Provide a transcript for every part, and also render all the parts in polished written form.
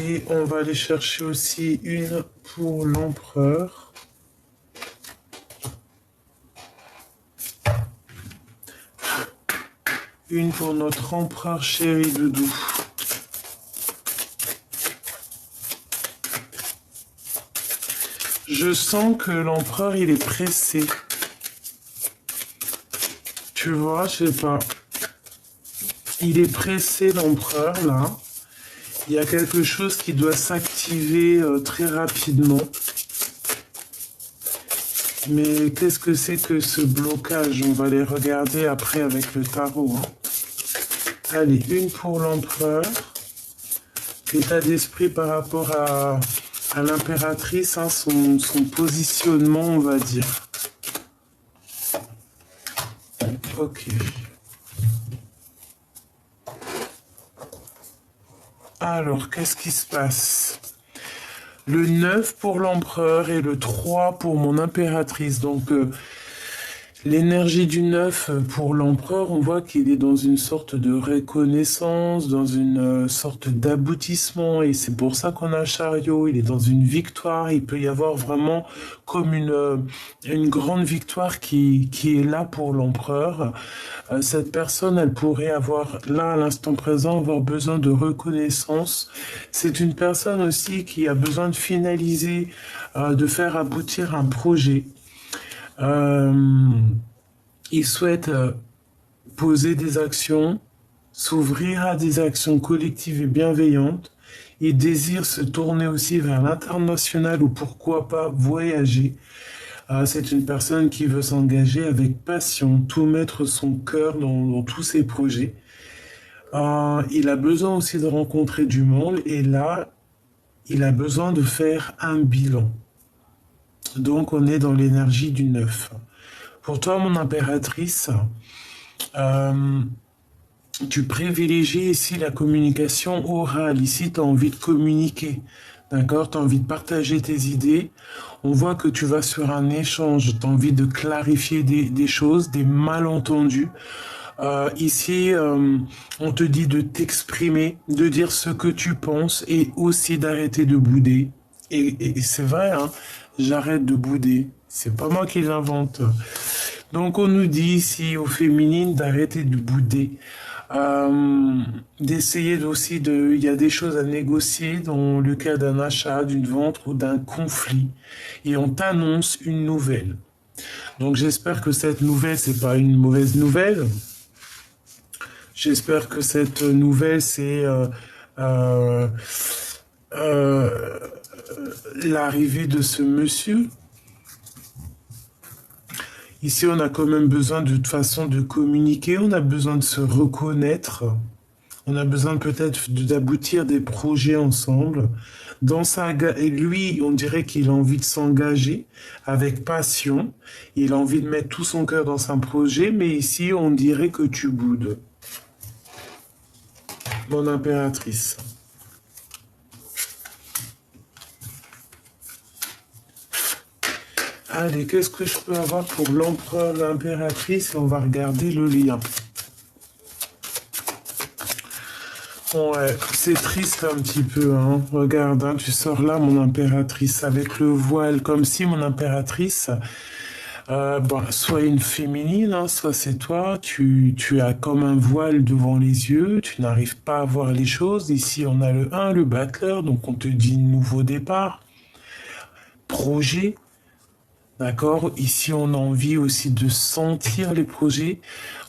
Et on va aller chercher aussi une pour l'empereur. Une pour notre empereur chéri doudou. Je sens que l'empereur, il est pressé. Tu vois, je sais pas. Il est pressé, l'empereur, là. Il y a quelque chose qui doit s'activer très rapidement. Mais qu'est-ce que c'est que ce blocage? On va les regarder après avec le tarot. Hein. Allez, une pour l'empereur. L'état d'esprit par rapport à l'impératrice, hein, son positionnement, on va dire. Ok. Alors, qu'est-ce qui se passe? Le 9 pour l'empereur et le 3 pour mon impératrice. Donc, l'énergie du 9 pour l'empereur, on voit qu'il est dans une sorte de reconnaissance, dans une sorte d'aboutissement. Et c'est pour ça qu'on a un chariot. Il est dans une victoire. Il peut y avoir vraiment comme une grande victoire qui est là pour l'empereur. Cette personne, elle pourrait avoir, là, à l'instant présent, avoir besoin de reconnaissance. C'est une personne aussi qui a besoin de finaliser, de faire aboutir un projet. Il souhaite poser des actions, s'ouvrir à des actions collectives et bienveillantes. Il désire se tourner aussi vers l'international ou pourquoi pas voyager. C'est une personne qui veut s'engager avec passion, tout mettre son cœur dans tous ses projets. Il a besoin aussi de rencontrer du monde et là, il a besoin de faire un bilan. Donc, on est dans l'énergie du 9. Pour toi, mon impératrice, tu privilégies ici la communication orale. Ici, tu as envie de communiquer. D'accord? Tu as envie de partager tes idées. On voit que tu vas sur un échange. Tu as envie de clarifier des choses, des malentendus. Ici, on te dit de t'exprimer, de dire ce que tu penses et aussi d'arrêter de bouder. Et c'est vrai, hein, j'arrête de bouder. C'est pas moi qui l'invente. Donc on nous dit ici aux féminines d'arrêter de bouder. D'essayer aussi il y a des choses à négocier dans le cas d'un achat, d'une vente ou d'un conflit. Et on t'annonce une nouvelle. Donc j'espère que cette nouvelle, c'est pas une mauvaise nouvelle. J'espère que cette nouvelle, c'est l'arrivée de ce monsieur. Ici, on a quand même besoin de toute façon de communiquer, on a besoin de se reconnaître, on a besoin peut-être d'aboutir des projets ensemble. Et lui, on dirait qu'il a envie de s'engager avec passion, il a envie de mettre tout son cœur dans un projet, mais ici, on dirait que tu boudes. Mon impératrice. Allez, qu'est-ce que je peux avoir pour l'empereur, l'impératrice? On va regarder le lien. Ouais, c'est triste un petit peu, hein. Regarde, hein, tu sors là, mon impératrice, avec le voile, comme si mon impératrice, soit une féminine, hein, soit c'est toi, tu as comme un voile devant les yeux, tu n'arrives pas à voir les choses. Ici, on a le 1, le battleur, donc on te dit nouveau départ, projet. D'accord? Ici, on a envie aussi de sentir les projets.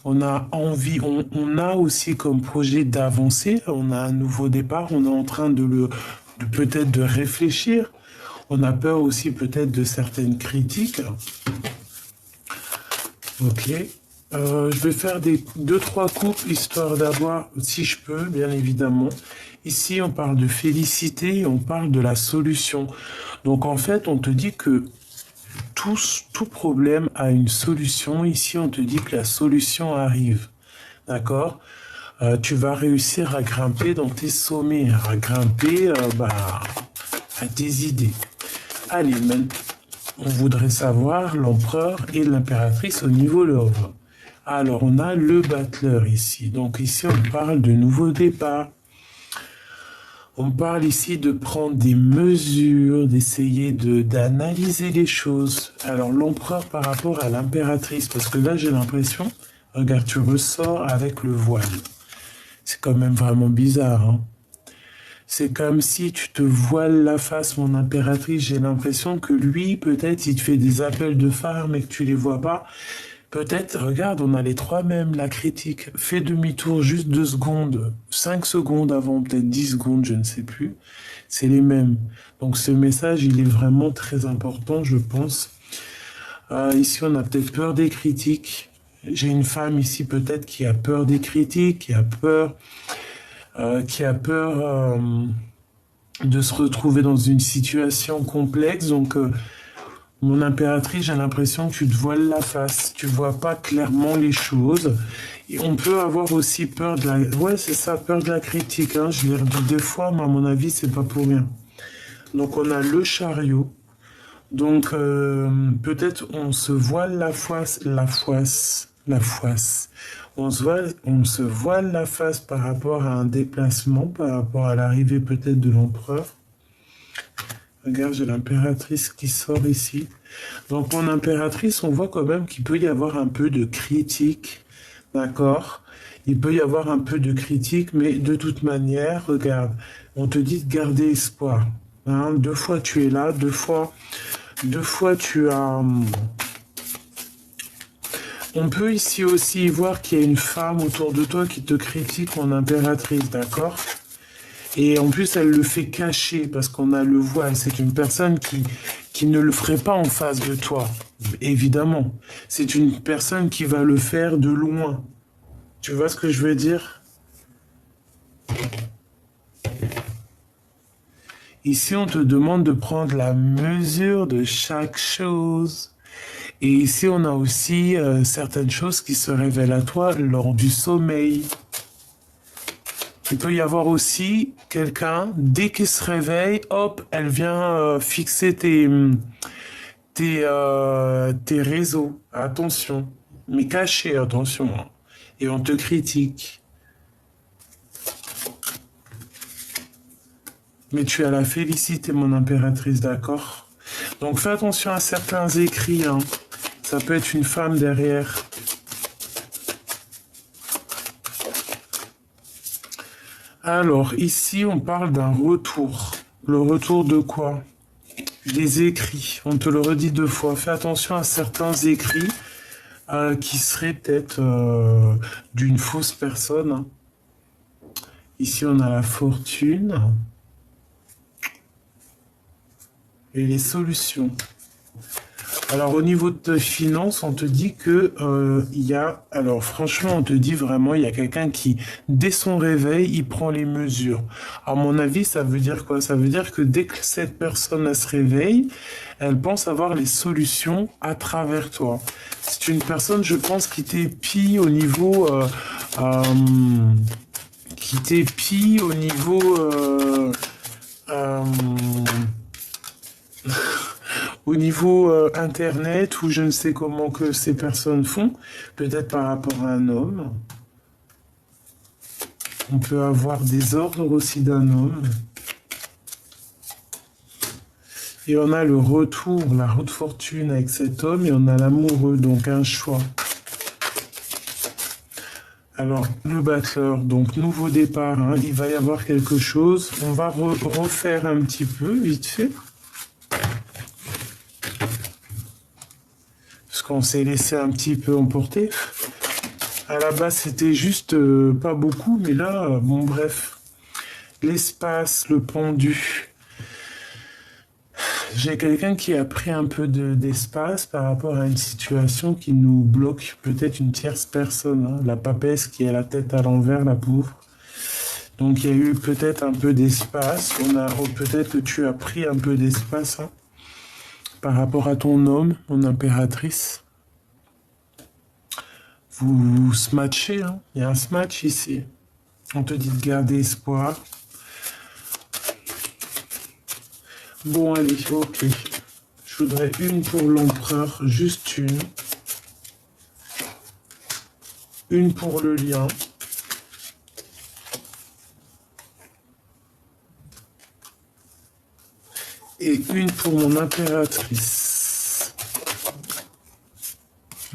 On a envie, on a aussi comme projet d'avancer. On a un nouveau départ. On est en train de peut-être de réfléchir. On a peur aussi peut-être de certaines critiques. Ok. Je vais faire 2-3 couples histoire d'avoir, si je peux, bien évidemment. Ici, on parle de félicité, on parle de la solution. Donc, en fait, on te dit que tout problème a une solution. Ici, on te dit que la solution arrive. D'accord? Tu vas réussir à grimper dans tes sommets, à grimper à tes idées. Allez, maintenant, on voudrait savoir l'empereur et l'impératrice au niveau love. Alors, on a le battleur ici. Donc ici, on parle de nouveau départ. On parle ici de prendre des mesures, d'essayer d'analyser les choses. Alors l'empereur par rapport à l'impératrice, parce que là j'ai l'impression, regarde, tu ressors avec le voile. C'est quand même vraiment bizarre, hein. C'est comme si tu te voiles la face, mon impératrice. J'ai l'impression que lui, peut-être, il te fait des appels de phare, mais que tu les vois pas. Peut-être, regarde, on a les trois mêmes, la critique. Fais demi-tour juste 2 secondes, 5 secondes avant, peut-être 10 secondes, je ne sais plus. C'est les mêmes. Donc ce message, il est vraiment très important, je pense. Ici, on a peut-être peur des critiques. J'ai une femme ici, peut-être, qui a peur des critiques, qui a peur de se retrouver dans une situation complexe. Donc, mon impératrice, j'ai l'impression que tu te voiles la face. Tu vois pas clairement les choses. Et on peut avoir aussi peur de la... Ouais, c'est ça, peur de la critique. Hein. Je l'ai redit 2 fois, mais à mon avis, c'est pas pour rien. Donc, on a le chariot. Donc, peut-être on se voile la foisse. On se voile la face par rapport à un déplacement, par rapport à l'arrivée peut-être de l'empereur. Regarde, j'ai l'impératrice qui sort ici. Donc, mon impératrice, on voit quand même qu'il peut y avoir un peu de critique, d'accord? Il peut y avoir un peu de critique, mais de toute manière, regarde, on te dit de garder espoir. Hein, 2 fois tu es là, 2 fois tu as... On peut ici aussi voir qu'il y a une femme autour de toi qui te critique en impératrice, d'accord? Et en plus, elle le fait cacher parce qu'on a le voile. C'est une personne qui ne le ferait pas en face de toi, évidemment. C'est une personne qui va le faire de loin. Tu vois ce que je veux dire? Ici, on te demande de prendre la mesure de chaque chose. Et ici, on a aussi certaines choses qui se révèlent à toi lors du sommeil. Il peut y avoir aussi quelqu'un, dès qu'il se réveille, hop, elle vient fixer tes réseaux. Attention, mais caché, attention. Hein. Et on te critique. Mais tu as la félicité, mon impératrice, d'accord? Donc fais attention à certains écrits. Hein. Ça peut être une femme derrière. Alors, ici, on parle d'un retour. Le retour de quoi? Des écrits. On te le redit 2 fois. Fais attention à certains écrits qui seraient peut-être d'une fausse personne. Hein. Ici, on a la fortune et les solutions. Alors, au niveau de tes finances, on te dit que il y a... Alors, franchement, on te dit vraiment, il y a quelqu'un qui, dès son réveil, il prend les mesures. À mon avis, ça veut dire quoi? Ça veut dire que dès que cette personne elle se réveille, elle pense avoir les solutions à travers toi. C'est une personne, je pense, qui t'épie au niveau... euh, qui t'épie au niveau... euh, au niveau internet ou je ne sais comment que ces personnes font, peut-être par rapport à un homme. On peut avoir des ordres aussi d'un homme. Et on a le retour, la haute fortune avec cet homme et on a l'amoureux, donc un choix. Alors, le battleur, donc nouveau départ, hein, il va y avoir quelque chose. On va refaire un petit peu, vite fait. Parce qu'on s'est laissé un petit peu emporter. À la base, c'était juste pas beaucoup, mais là, bon, bref. L'espace, le pendu. J'ai quelqu'un qui a pris un peu d'espace par rapport à une situation qui nous bloque, peut-être une tierce personne, hein, la papesse qui a la tête à l'envers, la pauvre. Donc il y a eu peut-être un peu d'espace, peut-être que tu as pris un peu d'espace hein, par rapport à ton homme, mon impératrice. Vous smatchez, hein. Il y a un smatch ici. On te dit de garder espoir. Bon, allez, ok. Je voudrais une pour l'empereur, juste une. Une pour le lien. Et une pour mon impératrice.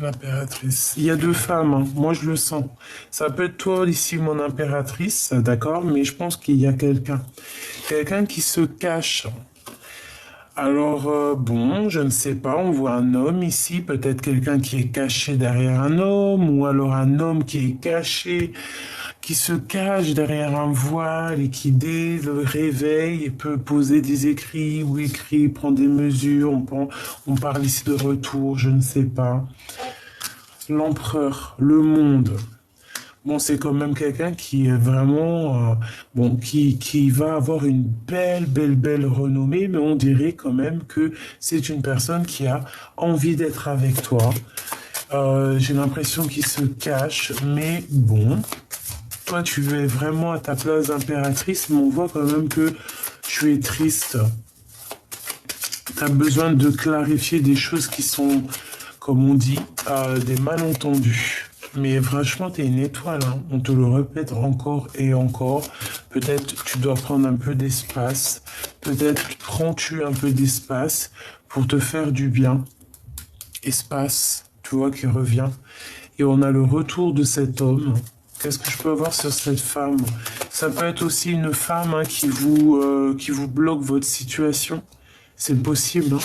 L'impératrice. Il y a deux femmes, hein. Moi je le sens. Ça peut être toi ici, mon impératrice, d'accord, mais je pense qu'il y a quelqu'un. Quelqu'un qui se cache. Alors, bon, je ne sais pas, on voit un homme ici, peut-être quelqu'un qui est caché derrière un homme, ou alors un homme qui est caché, qui se cache derrière un voile et qui, dès le réveil, peut poser des écrits ou écrit, prendre des mesures, on parle ici de retour, je ne sais pas. L'empereur, le monde. Bon, c'est quand même quelqu'un qui est vraiment, bon, qui va avoir une belle renommée, mais on dirait quand même que c'est une personne qui a envie d'être avec toi. J'ai l'impression qu'il se cache, mais bon, toi, tu es vraiment à ta place d'impératrice, mais on voit quand même que tu es triste. Tu as besoin de clarifier des choses qui sont, comme on dit, des malentendus. Mais franchement, tu es une étoile, hein. On te le répète encore et encore. Peut-être tu dois prendre un peu d'espace. Peut-être prends-tu un peu d'espace pour te faire du bien. Espace, tu vois, qui revient. Et on a le retour de cet homme. Qu'est-ce que je peux avoir sur cette femme? Ça peut être aussi une femme, hein, qui vous bloque votre situation. C'est possible, hein.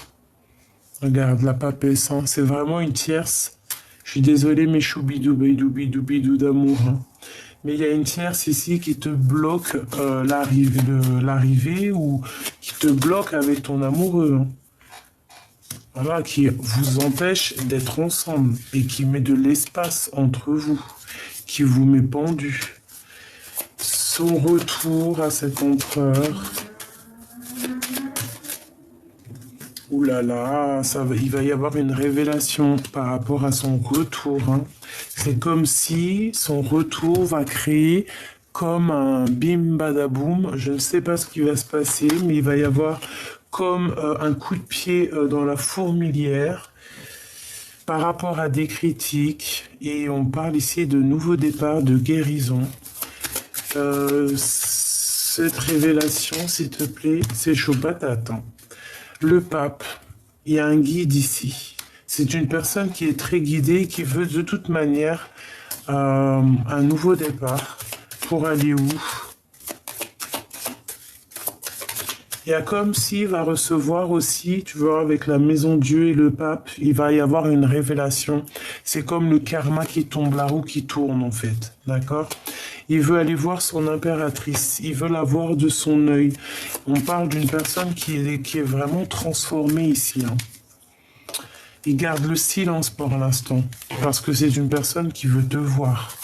Regarde, la papesse, hein. C'est vraiment une tierce. Je suis désolé, mes choubidou d'amour, hein. Mais il y a une tierce ici qui te bloque l'arrivée ou qui te bloque avec ton amoureux, hein. Voilà, qui vous empêche d'être ensemble et qui met de l'espace entre vous, qui vous met pendu. Son retour à cet empereur. Ouh là là, il va y avoir une révélation par rapport à son retour, hein. C'est comme si son retour va créer comme un bim badaboum. Je ne sais pas ce qui va se passer, mais il va y avoir comme un coup de pied dans la fourmilière par rapport à des critiques. Et on parle ici de nouveau départ, de guérison. Cette révélation, s'il te plaît, c'est chaud patate, hein. Le pape, il y a un guide ici. C'est une personne qui est très guidée, qui veut de toute manière un nouveau départ. Pour aller où? Il y a comme s'il va recevoir aussi, tu vois, avec la maison Dieu et le pape, il va y avoir une révélation. C'est comme le karma qui tombe, la roue qui tourne en fait, d'accord? Il veut aller voir son impératrice, il veut la voir de son œil. On parle d'une personne qui est vraiment transformée ici, hein. Il garde le silence pour l'instant, parce que c'est une personne qui veut te voir.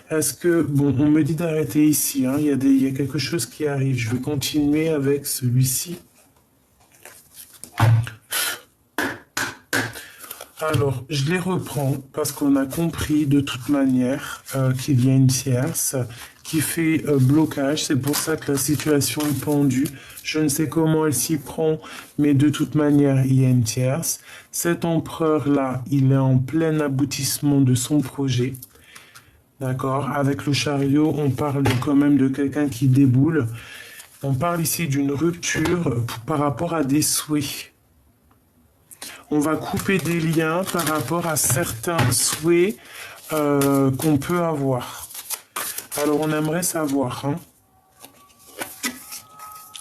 Est-ce que... Bon, on me dit d'arrêter ici, hein. Il y a quelque chose qui arrive. Je vais continuer avec celui-ci. Alors, je les reprends parce qu'on a compris de toute manière qu'il y a une tierce qui fait blocage. C'est pour ça que la situation est pendue. Je ne sais comment elle s'y prend, mais de toute manière, il y a une tierce. Cet empereur-là, il est en plein aboutissement de son projet. D'accord? Avec le chariot, on parle quand même de quelqu'un qui déboule. On parle ici d'une rupture par rapport à des souhaits. On va couper des liens par rapport à certains souhaits qu'on peut avoir. Alors, on aimerait savoir, hein.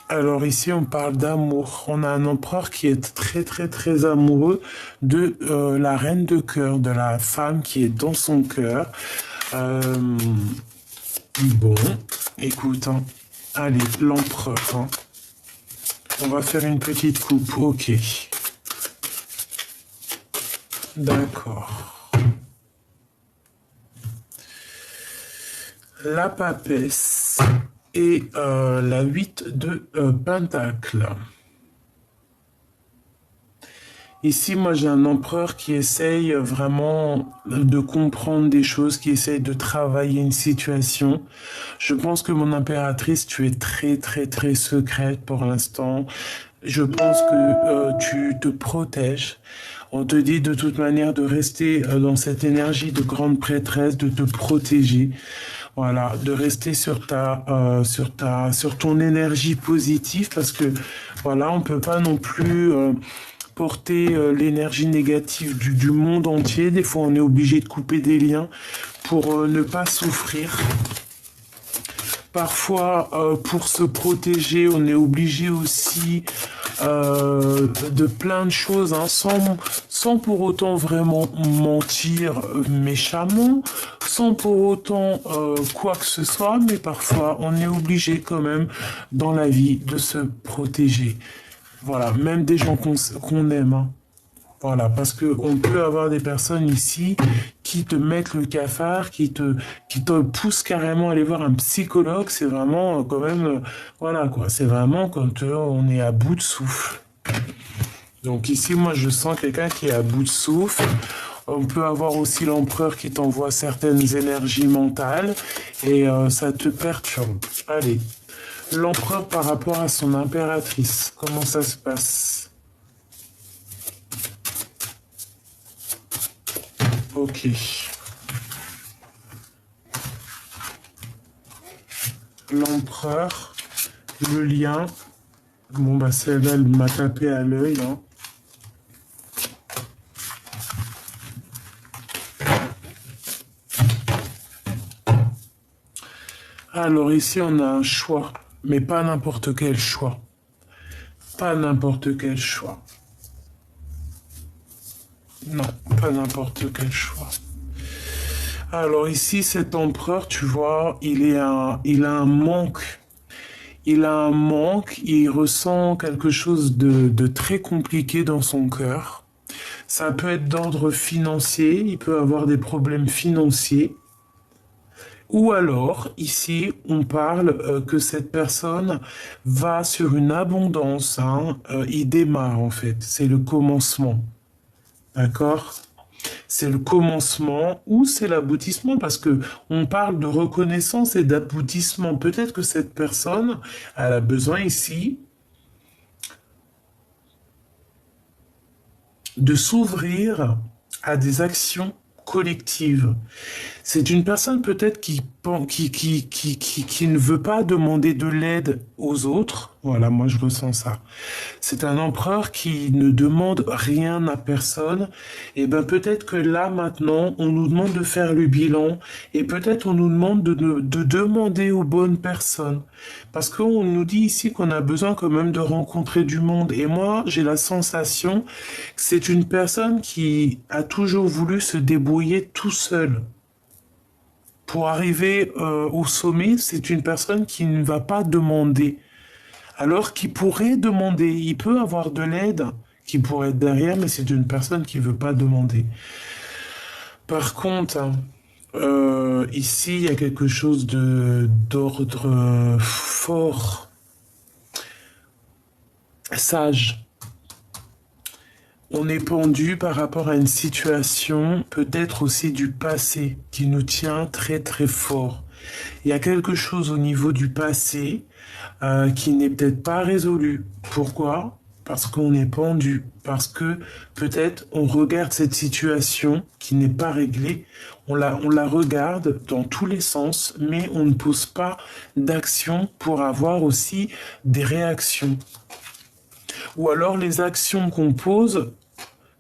Alors ici, on parle d'amour. On a un empereur qui est très amoureux de la reine de cœur, de la femme qui est dans son cœur. Bon, écoute, hein. Allez, l'empereur, hein. On va faire une petite coupe, ok. D'accord. La papesse et la 8 de Pentacle. Ici, moi, j'ai un empereur qui essaye vraiment de comprendre des choses, qui essaye de travailler une situation. Je pense que mon impératrice, tu es très secrète pour l'instant. Je pense que tu te protèges. On te dit de toute manière de rester dans cette énergie de grande prêtresse, de te protéger. Voilà, de rester sur ton énergie positive parce que voilà, on peut pas non plus porter l'énergie négative du monde entier. Des fois, on est obligé de couper des liens pour ne pas souffrir. Parfois, pour se protéger, on est obligé aussi de plein de choses, hein, sans pour autant vraiment mentir méchamment, sans pour autant quoi que ce soit, mais parfois on est obligé quand même dans la vie de se protéger. Voilà, même des gens qu'on aime, hein. Voilà, parce que on peut avoir des personnes ici qui te mettent le cafard, qui te poussent carrément à aller voir un psychologue. C'est vraiment quand même, voilà quoi. C'est vraiment quand on est à bout de souffle. Donc ici, moi, je sens quelqu'un qui est à bout de souffle. On peut avoir aussi l'empereur qui t'envoie certaines énergies mentales et ça te perturbe. Allez, l'empereur par rapport à son impératrice, comment ça se passe? Ok. L'empereur, le lien. Bon, bah, celle-là, elle m'a tapé à l'œil, hein. Alors, ici, on a un choix, mais pas n'importe quel choix. Pas n'importe quel choix. Non, pas n'importe quel choix. Alors ici, cet empereur, tu vois, il a un manque. Il a un manque, il ressent quelque chose de très compliqué dans son cœur. Ça peut être d'ordre financier, il peut avoir des problèmes financiers. Ou alors, ici, on parle que cette personne va sur une abondance, hein, il démarre en fait, c'est le commencement. D'accord? C'est le commencement ou c'est l'aboutissement parce que on parle de reconnaissance et d'aboutissement. Peut-être que cette personne, elle a besoin ici de s'ouvrir à des actions collectives. C'est une personne peut-être qui ne veut pas demander de l'aide aux autres. Voilà, moi je ressens ça. C'est un empereur qui ne demande rien à personne. Et ben peut-être que là maintenant, on nous demande de faire le bilan et peut-être on nous demande de demander aux bonnes personnes. Parce qu'on nous dit ici qu'on a besoin quand même de rencontrer du monde. Et moi, j'ai la sensation que c'est une personne qui a toujours voulu se débrouiller tout seul. Pour arriver au sommet, c'est une personne qui ne va pas demander. Alors qu'il pourrait demander, il peut avoir de l'aide qui pourrait être derrière, mais c'est une personne qui ne veut pas demander. Par contre, ici, il y a quelque chose d'ordre fort, sage. On est pendu par rapport à une situation, peut-être aussi du passé, qui nous tient très très fort. Il y a quelque chose au niveau du passé qui n'est peut-être pas résolu. Pourquoi? Parce qu'on est pendu, parce que peut-être on regarde cette situation qui n'est pas réglée, on la regarde dans tous les sens, mais on ne pose pas d'action pour avoir aussi des réactions. Ou alors les actions qu'on pose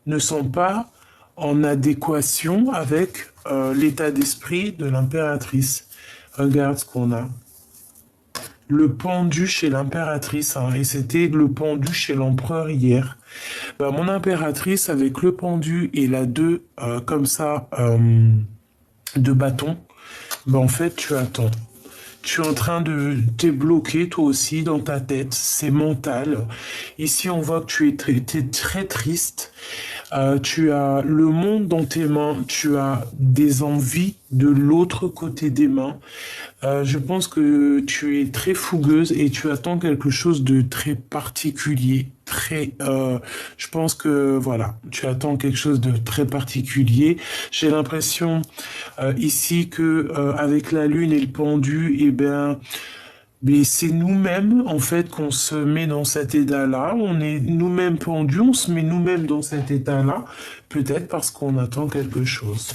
ne sont pas en adéquation avec l'état d'esprit de l'impératrice. Regarde ce qu'on a. Le pendu chez l'impératrice, hein, et c'était le pendu chez l'empereur hier. Ben, mon impératrice avec le pendu et la 2 comme ça de bâton, ben, en fait tu attends. Tu es en train de t'es bloqué toi aussi dans ta tête, c'est mental. Ici on voit que t'es très triste. Tu as le monde dans tes mains, tu as des envies de l'autre côté des mains. Je pense que tu es très fougueuse et tu attends quelque chose de très particulier. Je pense que voilà, tu attends quelque chose de très particulier. J'ai l'impression ici que avec la lune et le pendu, eh ben mais c'est nous-mêmes, en fait, qu'on se met dans cet état-là. On est nous-mêmes pendus, on se met nous-mêmes dans cet état-là, peut-être parce qu'on attend quelque chose.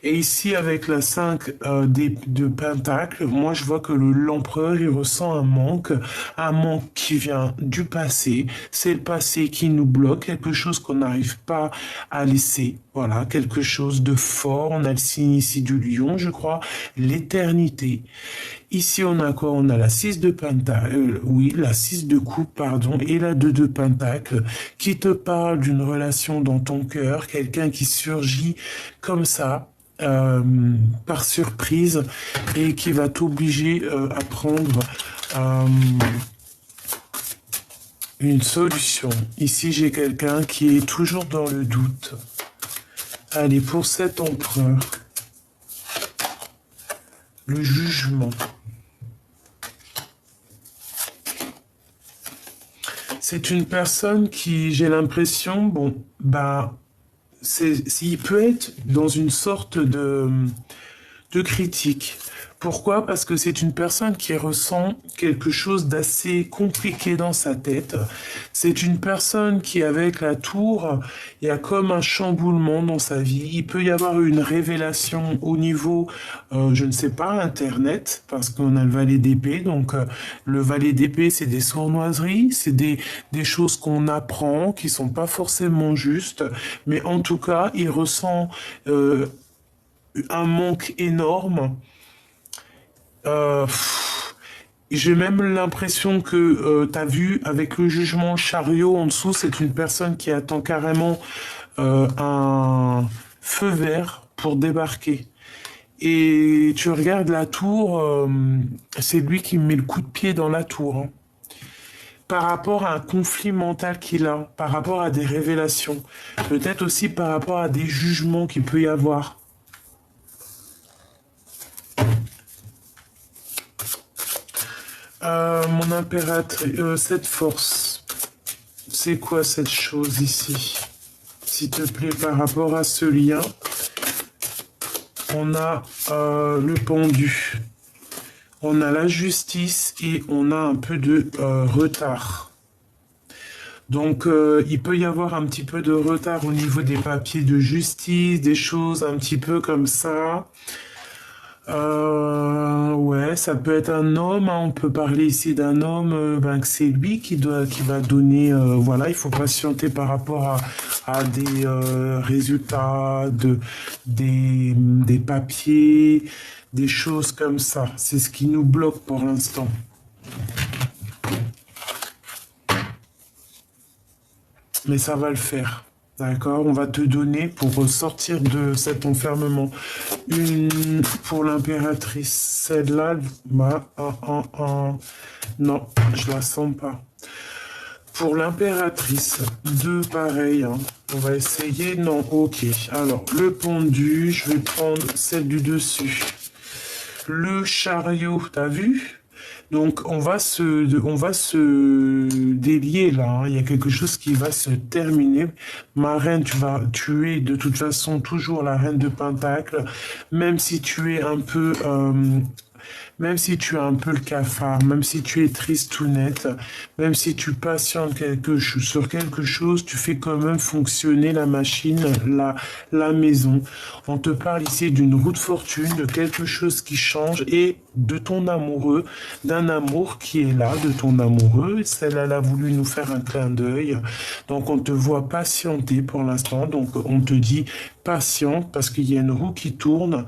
Et ici, avec la 5 de Pentacle, moi, je vois que l'empereur, il ressent un manque qui vient du passé. C'est le passé qui nous bloque, quelque chose qu'on n'arrive pas à laisser. Voilà, quelque chose de fort. On a le signe ici du lion, je crois, l'éternité. Ici, on a quoi? On a la 6 de Pentacle, oui, la 6 de coupe, pardon, et la 2 de Pentacle, qui te parle d'une relation dans ton cœur, quelqu'un qui surgit comme ça, euh, par surprise, et qui va t'obliger à prendre une solution. Ici, j'ai quelqu'un qui est toujours dans le doute. Allez, pour cet empereur, le jugement. C'est une personne qui, j'ai l'impression, bon, bah, il peut être dans une sorte de critique. Pourquoi? Parce que c'est une personne qui ressent quelque chose d'assez compliqué dans sa tête. C'est une personne qui, avec la tour, il y a comme un chamboulement dans sa vie. Il peut y avoir une révélation au niveau, je ne sais pas, Internet, parce qu'on a le valet d'épée. Donc, le valet d'épée, c'est des sournoiseries, c'est des choses qu'on apprend, qui sont pas forcément justes. Mais en tout cas, il ressent un manque énorme. Euh, j'ai même l'impression que tu as vu avec le jugement chariot en dessous, c'est une personne qui attend carrément un feu vert pour débarquer. Et tu regardes la tour, c'est lui qui met le coup de pied dans la tour, hein. Par rapport à un conflit mental qu'il a, par rapport à des révélations, peut-être aussi par rapport à des jugements qu'il peut y avoir. Mon impératrice, cette force, c'est quoi cette chose ici? S'il te plaît, par rapport à ce lien, on a le pendu, on a la justice et on a un peu de retard. Donc, il peut y avoir un petit peu de retard au niveau des papiers de justice, des choses un petit peu comme ça. Ouais, ça peut être un homme, hein, on peut parler ici d'un homme, ben, que c'est lui qui va donner, voilà, il faut patienter par rapport à des résultats, des papiers, des choses comme ça. C'est ce qui nous bloque pour l'instant. Mais ça va le faire. D'accord, on va te donner pour sortir de cet enfermement une pour l'impératrice. Celle-là, bah, non, je la sens pas. Pour l'impératrice, deux pareils, hein. On va essayer. Non, ok. Alors, le pendu, je vais prendre celle du dessus. Le chariot, t'as vu? Donc on va se délier là, hein. Il y a quelque chose qui va se terminer. Ma reine, tu es de toute façon toujours la reine de Pentacle, même si tu es un peu même si tu as un peu le cafard, même si tu es triste ou net, même si tu patientes sur quelque chose, tu fais quand même fonctionner la machine, la maison. On te parle ici d'une roue de fortune, de quelque chose qui change et de ton amoureux, d'un amour qui est là, de ton amoureux. Celle-là, elle a voulu nous faire un clin d'œil. Donc, on te voit patienter pour l'instant. Donc, on te dit patiente parce qu'il y a une roue qui tourne.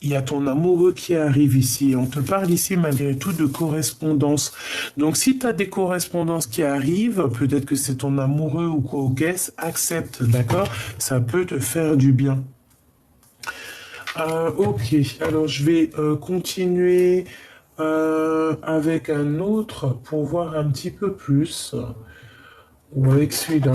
Il y a ton amoureux qui arrive ici. On te parle ici malgré tout de correspondance. Donc si tu as des correspondances qui arrivent, peut-être que c'est ton amoureux ou quoi au caisse, accepte, d'accord? Ça peut te faire du bien. Ok, alors je vais continuer avec un autre pour voir un petit peu plus. Ou avec celui-là.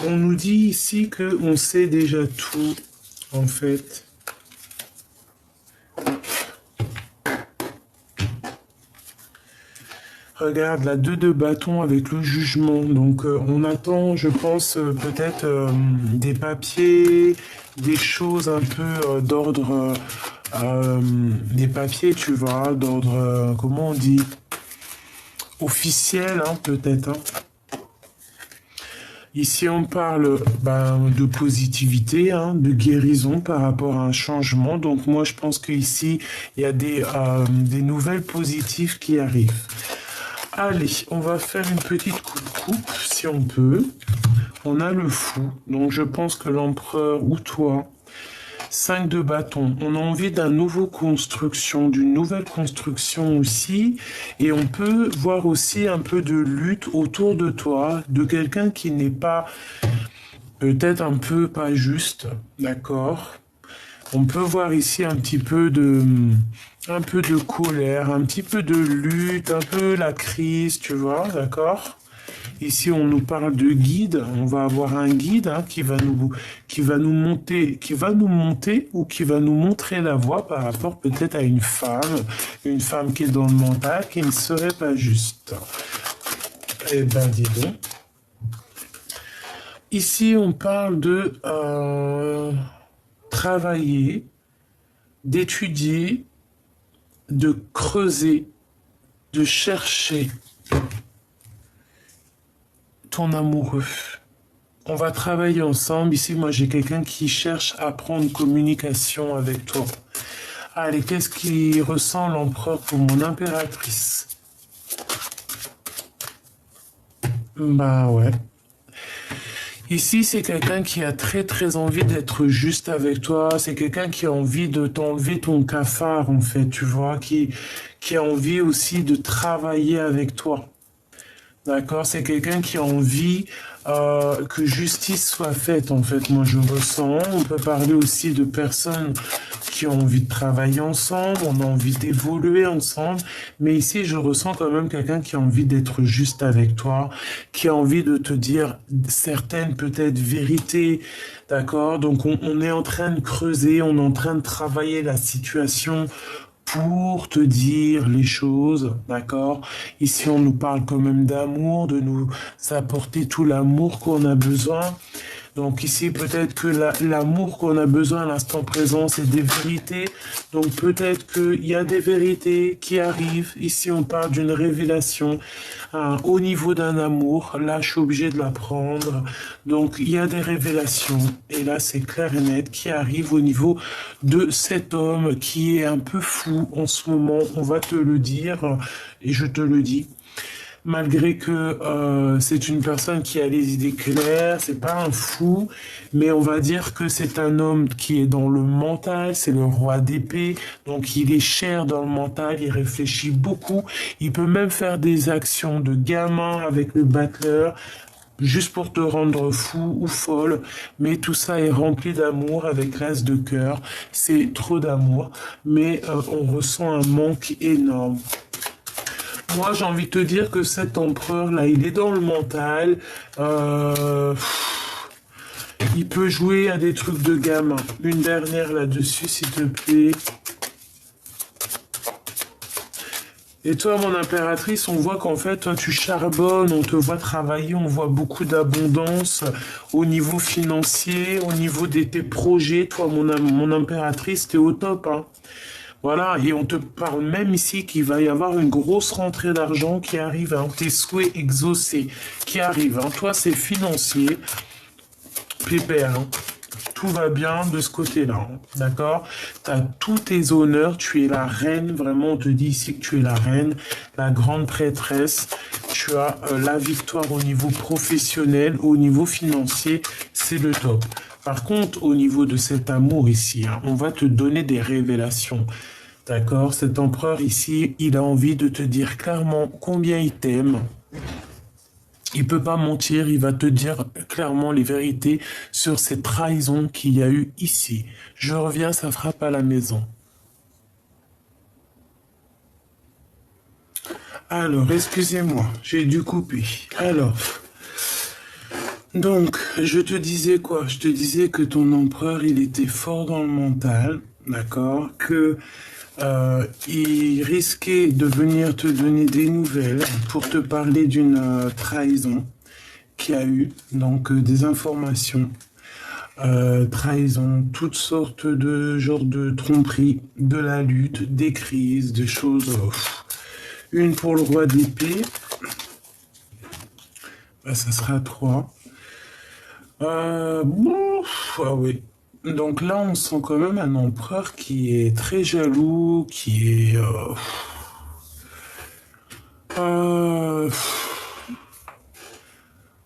On nous dit ici que on sait déjà tout, en fait. Regarde, la 2 de bâton avec le jugement. Donc, on attend, je pense, peut-être des papiers, des choses un peu d'ordre... des papiers, tu vois, d'ordre, comment on dit, officiel, hein, peut-être, hein. Ici, on parle de positivité, hein, de guérison par rapport à un changement. Donc moi, je pense qu'ici, il y a des nouvelles positives qui arrivent. Allez, on va faire une petite coupe, si on peut. On a le fou, donc je pense que l'empereur ou toi, 5 de bâton, on a envie d'une nouvelle construction aussi, et on peut voir aussi un peu de lutte autour de toi, de quelqu'un qui n'est pas, peut-être un peu pas juste, d'accord? On peut voir ici un peu de colère, un petit peu de lutte, un peu la crise, tu vois, d'accord? Ici, on nous parle de guide. On va avoir un guide hein, qui va nous monter ou qui va nous montrer la voie par rapport peut-être à une femme qui est dans le mental, qui ne serait pas juste. Eh ben, dis donc. Ici, on parle de travailler, d'étudier, de creuser, de chercher ton amoureux. On va travailler ensemble. Ici, moi, j'ai quelqu'un qui cherche à prendre communication avec toi. Allez, qu'est-ce qui ressent l'empereur pour mon impératrice? Bah ouais. Ici, c'est quelqu'un qui a très très envie d'être juste avec toi. C'est quelqu'un qui a envie de t'enlever ton cafard, en fait, tu vois, qui a envie aussi de travailler avec toi. D'accord, c'est quelqu'un qui a envie que justice soit faite, en fait. Moi, je ressens. On peut parler aussi de personnes qui ont envie de travailler ensemble, on a envie d'évoluer ensemble. Mais ici, je ressens quand même quelqu'un qui a envie d'être juste avec toi, qui a envie de te dire certaines peut-être vérités. D'accord? Donc, on est en train de creuser, on est en train de travailler la situation pour te dire les choses, d'accord? Ici, on nous parle quand même d'amour, de nous apporter tout l'amour qu'on a besoin. Donc ici, peut-être que l'amour qu'on a besoin à l'instant présent, c'est des vérités. Donc peut-être qu'il y a des vérités qui arrivent. Ici, on parle d'une révélation au niveau d'un amour. Là, je suis obligé de la prendre. Donc il y a des révélations. Et là, c'est clair et net qui arrive au niveau de cet homme qui est un peu fou en ce moment. On va te le dire et je te le dis. Malgré que c'est une personne qui a les idées claires, c'est pas un fou, mais on va dire que c'est un homme qui est dans le mental, c'est le roi d'épée, donc il est cher dans le mental, il réfléchit beaucoup, il peut même faire des actions de gamin avec le battleur, juste pour te rendre fou ou folle, mais tout ça est rempli d'amour avec reste de cœur, c'est trop d'amour, mais on ressent un manque énorme. Moi, j'ai envie de te dire que cet empereur-là, il est dans le mental. Il peut jouer à des trucs de gamin. Une dernière là-dessus, s'il te plaît. Et toi, mon impératrice, on voit qu'en fait, toi, tu charbonnes, on te voit travailler, on voit beaucoup d'abondance au niveau financier, au niveau de tes projets. Toi, mon impératrice, t'es au top, hein. Voilà, et on te parle même ici qu'il va y avoir une grosse rentrée d'argent qui arrive, hein, tes souhaits exaucés qui arrivent. Hein. Toi, c'est financier, pépère, hein. Tout va bien de ce côté-là, hein. D'accord? Tu as tous tes honneurs, tu es la reine, vraiment, on te dit ici que tu es la reine, la grande prêtresse. Tu as la victoire au niveau professionnel, au niveau financier, c'est le top. Par contre, au niveau de cet amour ici, hein, on va te donner des révélations. D'accord? Cet empereur ici, il a envie de te dire clairement combien il t'aime. Il peut pas mentir, il va te dire clairement les vérités sur ces trahisons qu'il y a eu ici. Je reviens, ça frappe à la maison. Alors, excusez-moi, j'ai dû couper. Alors, donc, je te disais quoi? Je te disais que ton empereur, il était fort dans le mental, d'accord? Que il risquait de venir te donner des nouvelles pour te parler d'une trahison qu'il y a eu, donc des informations, trahison, toutes sortes de genres de tromperies, de la lutte, des crises, des choses. Une pour le roi d'épée, ça sera 3. Bon, ah oui. Donc là, on sent quand même un empereur qui est très jaloux, qui est... euh,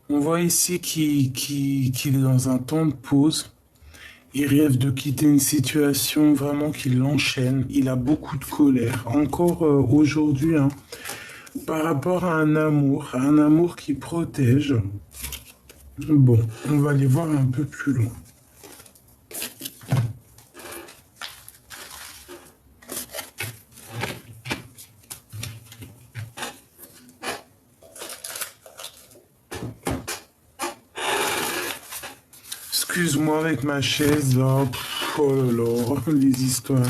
on voit ici qu'il est dans un temps de pause. Il rêve de quitter une situation vraiment qui l'enchaîne. Il a beaucoup de colère. Encore aujourd'hui, hein, par rapport à un amour qui protège. Bon, on va aller voir un peu plus loin. Excuse-moi avec ma chaise là. Oh là là, les histoires.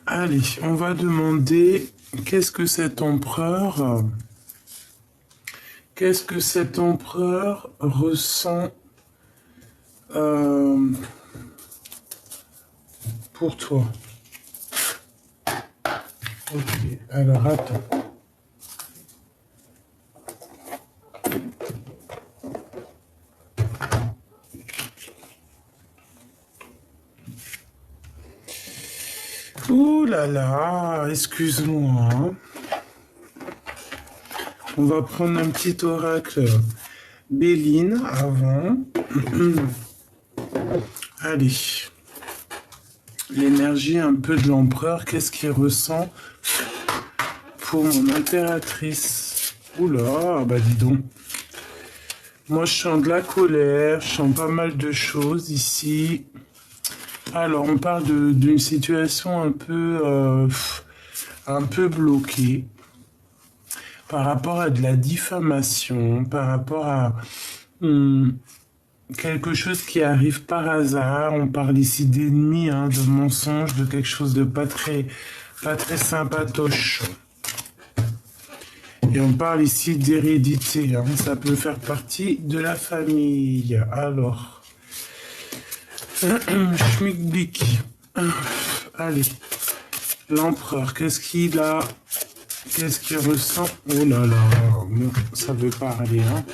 Allez, on va demander qu'est-ce que cet empereur ressent pour toi. Ok, alors attends. Ouh là là, excuse-moi, hein. On va prendre un petit oracle Béline avant. Allez. L'énergie un peu de l'empereur, qu'est-ce qu'il ressent pour mon impératrice? Oula, bah dis donc. Moi, je sens de la colère, je sens pas mal de choses ici. Alors, on parle d'une situation un peu bloquée par rapport à de la diffamation, par rapport à quelque chose qui arrive par hasard. On parle ici d'ennemis, hein, de mensonges, de quelque chose de pas très sympatoche. Et on parle ici d'hérédité, hein. Ça peut faire partie de la famille. Alors, schmilblick. Allez, l'empereur, qu'est-ce qu'il a? Qu'est-ce qu'il ressent? Oh là là, ça veut parler, hein.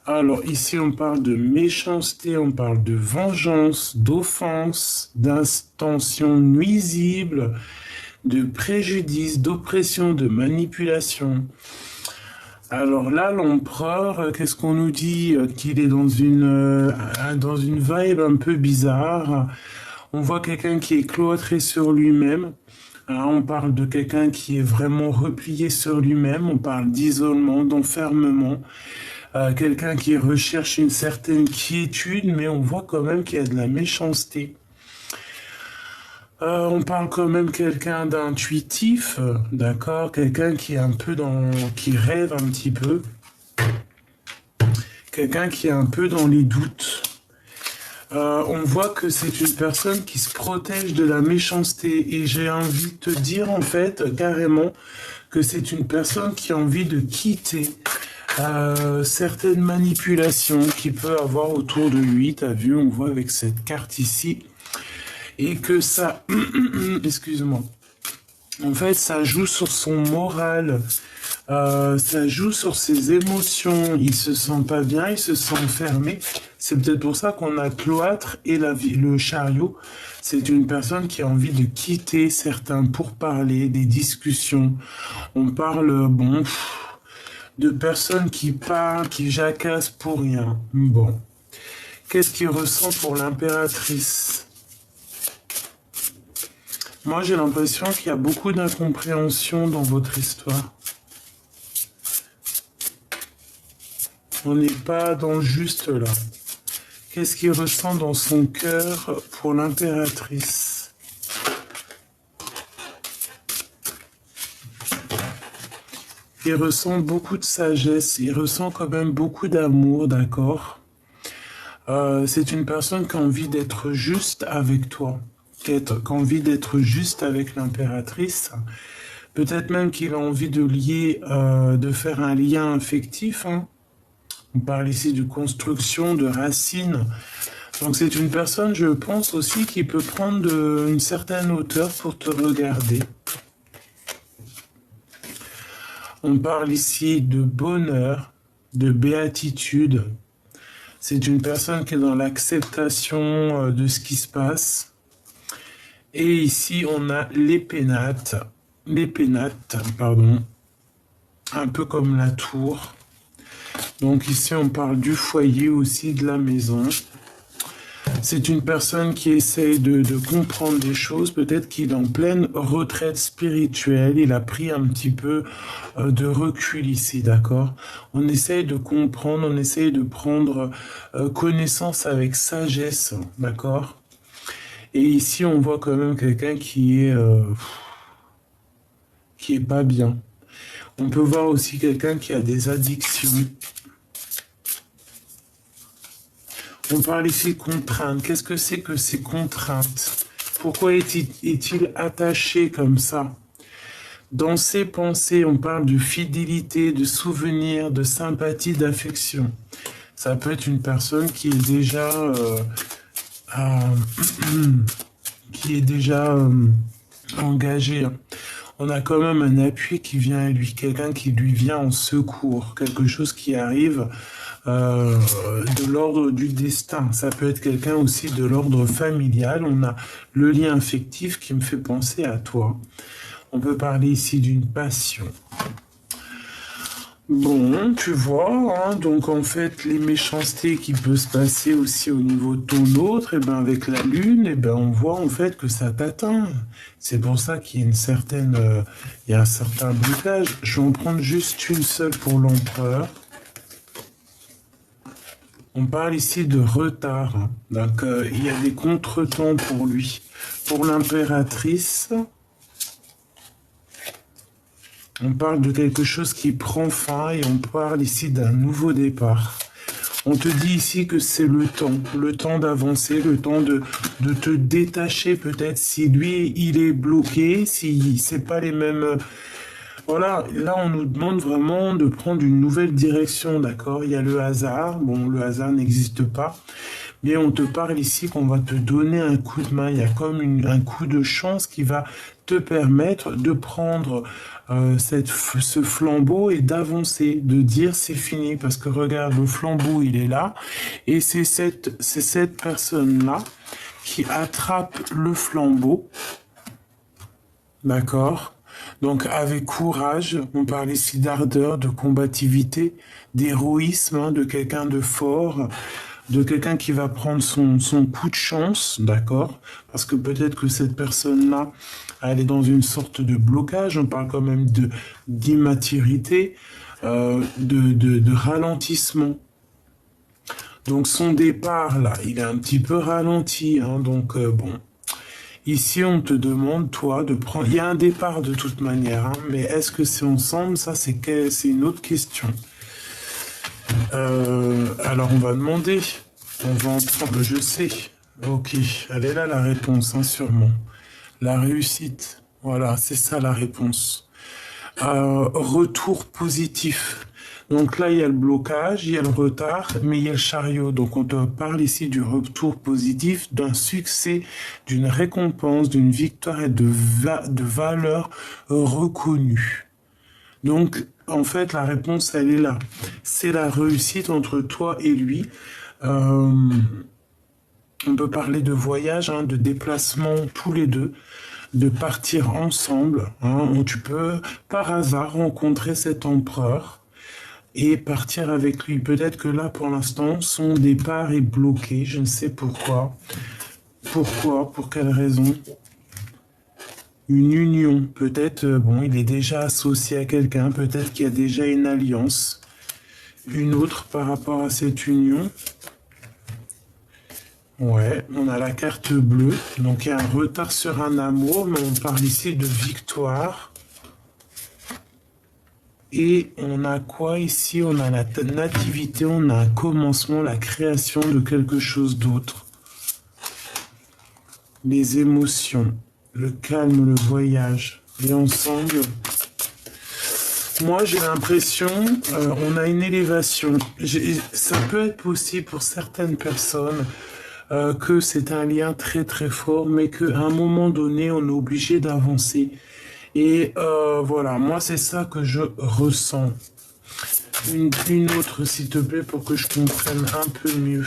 Alors, ici, on parle de méchanceté, on parle de vengeance, d'offense, d'intention nuisible, de préjudice, d'oppression, de manipulation. Alors là, l'empereur, qu'est-ce qu'on nous dit? Qu'il est dans une vibe un peu bizarre. On voit quelqu'un qui est cloîtré sur lui-même. On parle de quelqu'un qui est vraiment replié sur lui-même. On parle d'isolement, d'enfermement. Quelqu'un qui recherche une certaine quiétude, mais on voit quand même qu'il y a de la méchanceté. On parle quand même quelqu'un d'intuitif, d'accord, quelqu'un qui est un peu qui rêve un petit peu, quelqu'un qui est un peu dans les doutes. On voit que c'est une personne qui se protège de la méchanceté et j'ai envie de te dire en fait carrément que c'est une personne qui a envie de quitter certaines manipulations qu'il peut avoir autour de lui. T'as vu, on voit avec cette carte ici. Et que ça, excuse-moi, en fait, ça joue sur son moral, ça joue sur ses émotions, il se sent pas bien, il se sent enfermé. C'est peut-être pour ça qu'on a cloître et le chariot. C'est une personne qui a envie de quitter certains pourparlers, des discussions. On parle, bon, de personnes qui parlent, qui jacassent pour rien. Bon, qu'est-ce qu'il ressent pour l'impératrice? Moi, j'ai l'impression qu'il y a beaucoup d'incompréhension dans votre histoire. On n'est pas dans le juste là. Qu'est-ce qu'il ressent dans son cœur pour l'impératrice? Il ressent beaucoup de sagesse, il ressent quand même beaucoup d'amour, d'accord? C'est une personne qui a envie d'être juste avec toi. Qui a envie d'être juste avec l'impératrice, peut-être même qu'il a envie de lier, de faire un lien affectif, hein. On parle ici de construction, de racines. Donc c'est une personne, je pense aussi, qui peut prendre une certaine hauteur pour te regarder. On parle ici de bonheur, de béatitude. C'est une personne qui est dans l'acceptation de ce qui se passe. Et ici, on a les pénates, pardon, un peu comme la tour. Donc ici, on parle du foyer aussi, de la maison. C'est une personne qui essaye de comprendre des choses. Peut-être qu'il est en pleine retraite spirituelle. Il a pris un petit peu de recul ici, d'accord? On essaye de comprendre, on essaye de prendre connaissance avec sagesse, d'accord? Et ici, on voit quand même quelqu'un qui est pas bien. On peut voir aussi quelqu'un qui a des addictions. On parle ici de contraintes. Qu'est-ce que c'est que ces contraintes? Pourquoi est-il attaché comme ça? Dans ses pensées, on parle de fidélité, de souvenir, de sympathie, d'affection. Ça peut être une personne qui est déjà engagée. On a quand même un appui qui vient à lui, quelqu'un qui lui vient en secours, quelque chose qui arrive de l'ordre du destin. Ça peut être quelqu'un aussi de l'ordre familial. On a le lien affectif qui me fait penser à toi. On peut parler ici d'une passion. Bon, tu vois, hein, donc en fait, les méchancetés qui peuvent se passer aussi au niveau de ton autre, et ben avec la lune, et ben on voit en fait que ça t'atteint. C'est pour ça qu'il y a il y a un certain blocage. Je vais en prendre juste une seule pour l'empereur. On parle ici de retard, hein. Donc il y a des contretemps pour lui. Pour l'impératrice, on parle de quelque chose qui prend fin et on parle ici d'un nouveau départ. On te dit ici que c'est le temps d'avancer, le temps de te détacher peut-être si lui, il est bloqué, si c'est pas les mêmes... Voilà, là on nous demande vraiment de prendre une nouvelle direction, d'accord? Il y a le hasard, bon le hasard n'existe pas, mais on te parle ici qu'on va te donner un coup de main, il y a comme un coup de chance qui va te permettre de prendre ce flambeau et d'avancer, de dire c'est fini, parce que regarde, le flambeau il est là, et c'est cette personne-là qui attrape le flambeau, d'accord? Donc avec courage, on parle ici d'ardeur, de combativité, d'héroïsme, hein, de quelqu'un de fort, de quelqu'un qui va prendre son coup de chance, d'accord? Parce que peut-être que cette personne-là, elle est dans une sorte de blocage, on parle quand même d'immaturité, de ralentissement. Donc son départ, là, il est un petit peu ralenti, hein, donc bon... Ici, on te demande, toi, de prendre... Il y a un départ de toute manière, hein, mais est-ce que c'est ensemble? Ça, c'est une autre question. Alors, on va demander. On va en prendre, je sais. Ok, elle est là, la réponse, hein, sûrement. La réussite. Voilà, c'est ça la réponse. Retour positif. Donc là, il y a le blocage, il y a le retard, mais il y a le chariot. Donc on te parle ici du retour positif, d'un succès, d'une récompense, d'une victoire et de valeur reconnue. Donc, en fait, la réponse, elle est là. C'est la réussite entre toi et lui. On peut parler de voyage, hein, de déplacement tous les deux, de partir ensemble, hein, où tu peux, par hasard, rencontrer cet empereur et partir avec lui. Peut-être que là, pour l'instant, son départ est bloqué. Je ne sais pourquoi. Pourquoi? Pour quelle raison? Une union. Peut-être, bon, il est déjà associé à quelqu'un. Peut-être qu'il y a déjà une alliance. Une autre par rapport à cette union. Ouais, on a la carte bleue. Donc, il y a un retard sur un amour, mais on parle ici de victoire. Et on a quoi ici? On a la nativité, on a un commencement, la création de quelque chose d'autre. Les émotions, le calme, le voyage. Et ensemble, moi j'ai l'impression, on a une élévation. Ça peut être possible pour certaines personnes que c'est un lien très très fort, mais qu'à un moment donné, on est obligé d'avancer. Et voilà, moi c'est ça que je ressens. Une autre, s'il te plaît, pour que je comprenne un peu mieux.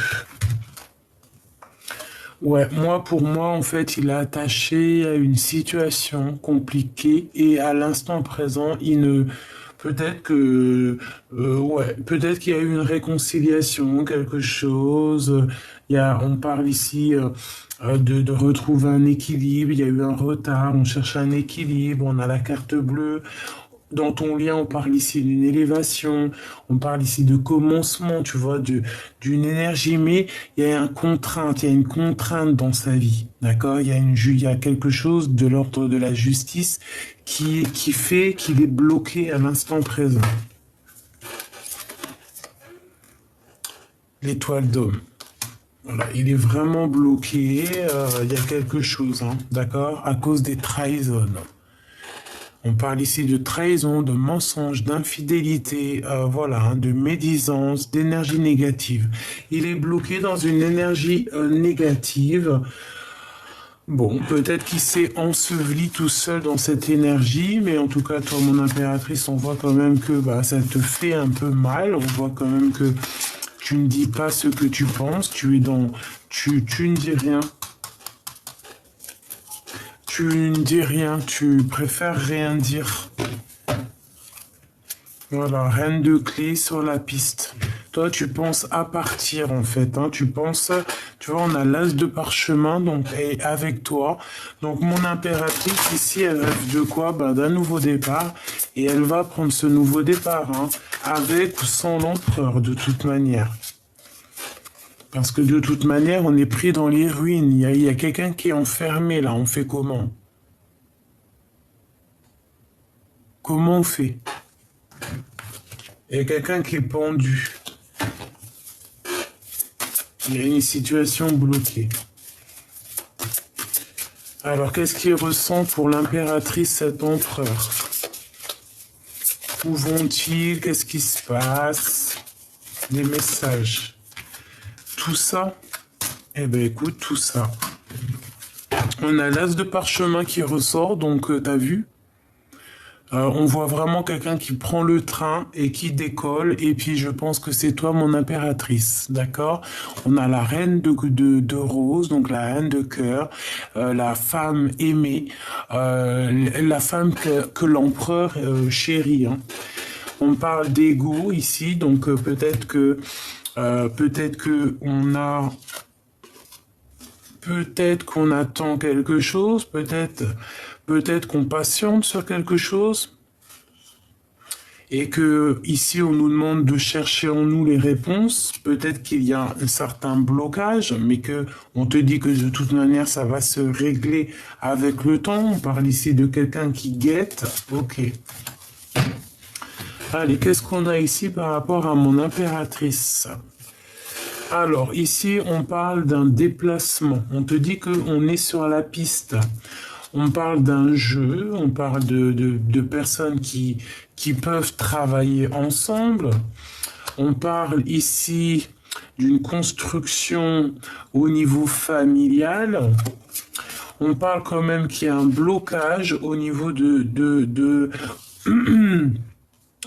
Ouais, moi, pour moi, en fait, il est attaché à une situation compliquée et à l'instant présent, il ne... Peut-être que... ouais, peut-être qu'il y a eu une réconciliation, quelque chose. On parle ici de retrouver un équilibre. Il y a eu un retard, on cherche un équilibre, on a la carte bleue. Dans ton lien, on parle ici d'une élévation, on parle ici de commencement, tu vois, d'une énergie, mais il y a une contrainte dans sa vie, d'accord? Il y a quelque chose de l'ordre de la justice qui fait qu'il est bloqué à l'instant présent. L'étoile d'homme. Voilà, il est vraiment bloqué, il y a quelque chose, hein, d'accord? À cause des trahisons. On parle ici de trahison, de mensonge, d'infidélité, voilà, hein, de médisance, d'énergie négative. Il est bloqué dans une énergie négative. Bon, peut-être qu'il s'est enseveli tout seul dans cette énergie, mais en tout cas, toi, mon impératrice, on voit quand même que bah, ça te fait un peu mal. On voit quand même que tu ne dis pas ce que tu penses. Tu ne dis rien. Tu ne dis rien, tu préfères rien dire. Voilà, reine de clé sur la piste. Toi, tu penses à partir, en fait. Hein. Tu penses, tu vois, on a l'as de parchemin, donc, et avec toi. Donc, mon impératrice, ici, elle rêve de quoi? Ben, d'un nouveau départ. Et elle va prendre ce nouveau départ, hein, avec ou sans l'empereur, de toute manière. Parce que de toute manière, on est pris dans les ruines. Il y a quelqu'un qui est enfermé, là. On fait comment? Comment on fait? Il y a quelqu'un qui est pendu. Il y a une situation bloquée. Alors, qu'est-ce qu'il ressent pour l'impératrice, cet empereur? Où vont-ils? Qu'est-ce qui se passe? Des messages. Tout ça? Eh ben, écoute, tout ça. On a l'as de parchemin qui ressort, donc t'as vu? On voit vraiment quelqu'un qui prend le train et qui décolle. Et puis, je pense que c'est toi, mon impératrice. D'accord? On a la reine de rose, donc la reine de cœur, la femme aimée, la femme que l'empereur chérit. Hein. On parle d'ego ici, donc peut-être que on a... Peut-être qu'on attend quelque chose, peut-être qu'on patiente sur quelque chose, et que ici on nous demande de chercher en nous les réponses. Peut-être qu'il y a un certain blocage, mais que on te dit que de toute manière ça va se régler avec le temps. On parle ici de quelqu'un qui guette. Ok. Allez, qu'est-ce qu'on a ici par rapport à mon impératrice? Alors, ici, on parle d'un déplacement. On te dit qu'on est sur la piste. On parle d'un jeu, on parle de personnes qui peuvent travailler ensemble. On parle ici d'une construction au niveau familial. On parle quand même qu'il y a un blocage au niveau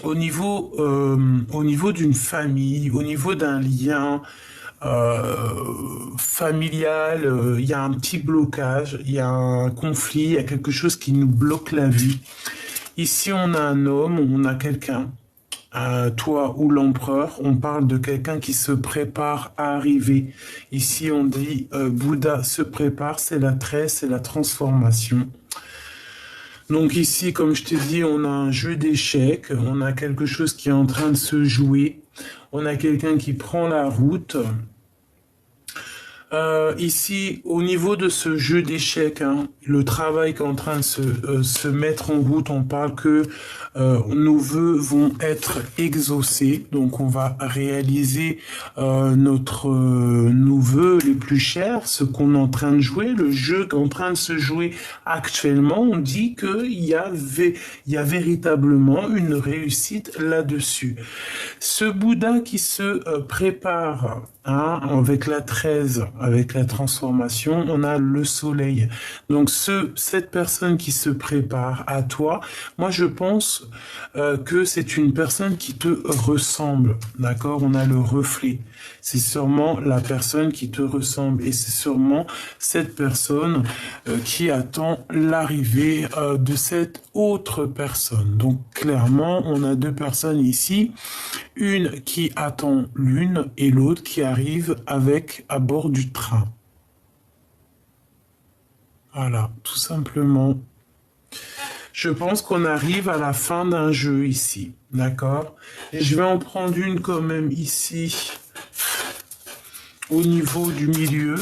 au niveau d'une famille, au niveau d'un lien familial, il y a un petit blocage, il y a un conflit, il y a quelque chose qui nous bloque la vie. Ici, on a un homme, on a quelqu'un, toi ou l'empereur, on parle de quelqu'un qui se prépare à arriver. Ici, on dit Bouddha se prépare, c'est la tresse, c'est la transformation. Donc ici, comme je t'ai dit, on a un jeu d'échecs, on a quelque chose qui est en train de se jouer, on a quelqu'un qui prend la route. Ici, au niveau de ce jeu d'échecs, hein, le travail qui est en train de se mettre en route, on parle que nos vœux vont être exaucés. Donc, on va réaliser nos vœux les plus chers, ce qu'on est en train de jouer, le jeu qui est en train de se jouer actuellement. On dit qu'il y a véritablement une réussite là-dessus. Ce Bouddha qui se prépare Hein, avec la 13, avec la transformation, on a le soleil. Donc cette personne qui se prépare à toi, moi je pense que c'est une personne qui te ressemble, d'accord? On a le reflet. C'est sûrement la personne qui te ressemble et c'est sûrement cette personne qui attend l'arrivée de cette autre personne. Donc clairement, on a deux personnes ici, une qui attend l'une et l'autre qui arrive avec à bord du train. Voilà, tout simplement. Je pense qu'on arrive à la fin d'un jeu ici, d'accord? Et je vais en prendre une quand même ici, au niveau du milieu.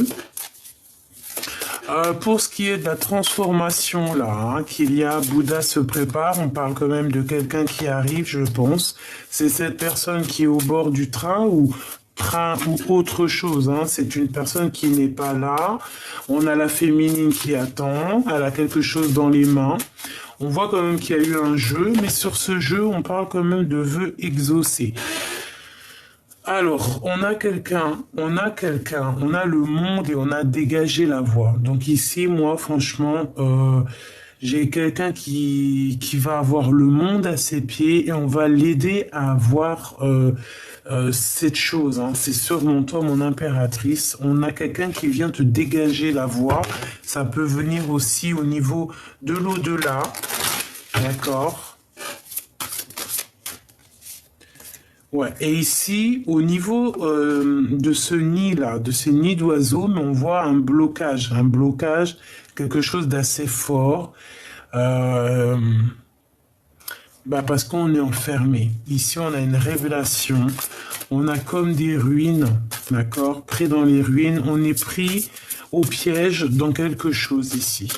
Pour ce qui est de la transformation, là, hein, qu'il y a, Bouddha se prépare, on parle quand même de quelqu'un qui arrive, je pense. C'est cette personne qui est au bord du train ou autre chose. Hein. C'est une personne qui n'est pas là. On a la féminine qui attend, elle a quelque chose dans les mains. On voit quand même qu'il y a eu un jeu, mais sur ce jeu, on parle quand même de vœux exaucés. Alors, on a le monde et on a dégagé la voie. Donc ici, moi, franchement, j'ai quelqu'un qui va avoir le monde à ses pieds et on va l'aider à avoir cette chose. Hein. C'est sûrement toi, mon impératrice. On a quelqu'un qui vient te dégager la voie. Ça peut venir aussi au niveau de l'au-delà. D'accord? Ouais, et ici, au niveau de ce nid-là, de ces nids d'oiseaux, on voit un blocage, quelque chose d'assez fort, parce qu'on est enfermé. Ici, on a une révélation, on a comme des ruines, d'accord, pris dans les ruines, on est pris au piège dans quelque chose ici.